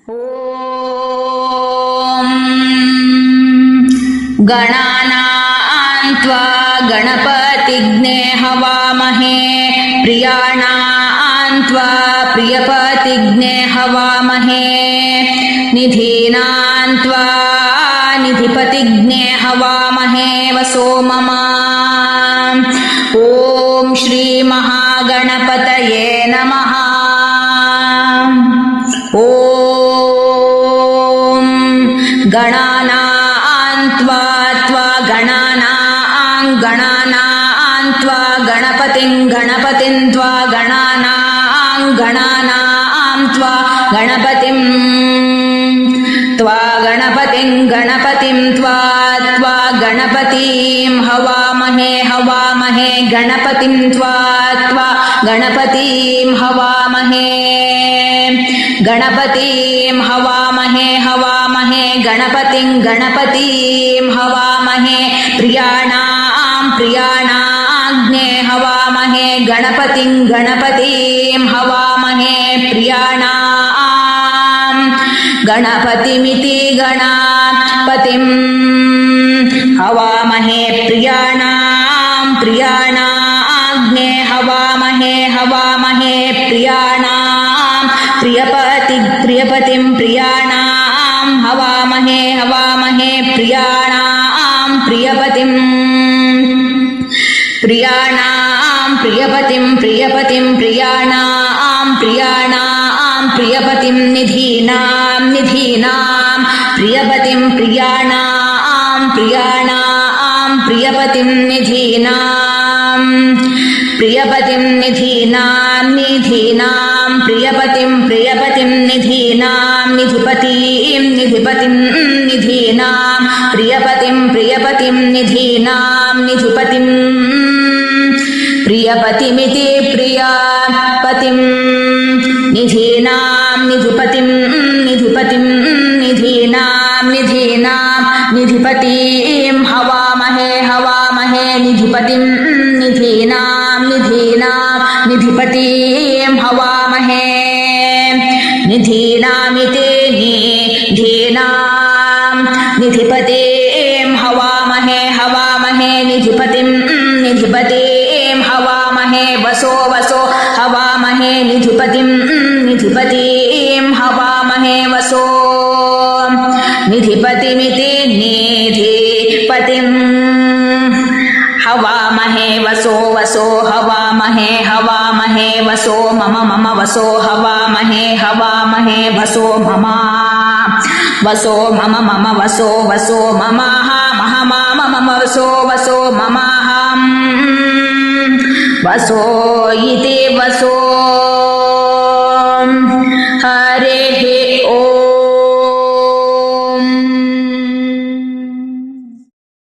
ॐ गणानां त्वा गणपतिग्ने हवामहे प्रियाणां त्वा प्रियपतिग्ने हवामहे निधीनां त्वा निधिपतिग्ने हवामहे वसो मम। ॐ श्री महागणपतये नमः। ॐ गणानां त्वा गणानां त्वा गणपतिं त्वा गणानां त्वा गणपतिं त्वा गणपतिं हवामहे गणपतिं त्वा गणपतिं हवामहे गणपतिं हवामहे प्रियाणाग्ने हवामहे गणपतिं हवामहे प्रियाणां गणपतिमिति गणपतिं हवामहे प्रियाणाग्ने हवामहे प्रियाणां प्रियपतिं प्रियाणां हवामहे प्रियाणां प्रियपतिं प्रियाणां प्रियपतिं निधीनां प्रियपतिं प्रियाणां प्रियपतिं निधीनां प्रियपतिं निधीनां प्रियपतिं निधीनां निधिपतिं निधीनां प्रियपतिं निधीनां निधिपतिं प्रियपतिमिति प्रियपतिं निधीनां निधिपतिं निधीनां निधिपतिं हवामहे निधिपतिं निधीनां निधिपतिं हवामहे निधीनामिति निधिपतिं हवामहे निधिपतिं हवामहे वसो हवामहे निधिपतिं हवामहे वसो निधिपतिमिति निधिपतिं हवामहे वसो हवामहे वसो मम वसो हवामहे वसो मम वसो मम वसो मम वसो मम वसो इति वसो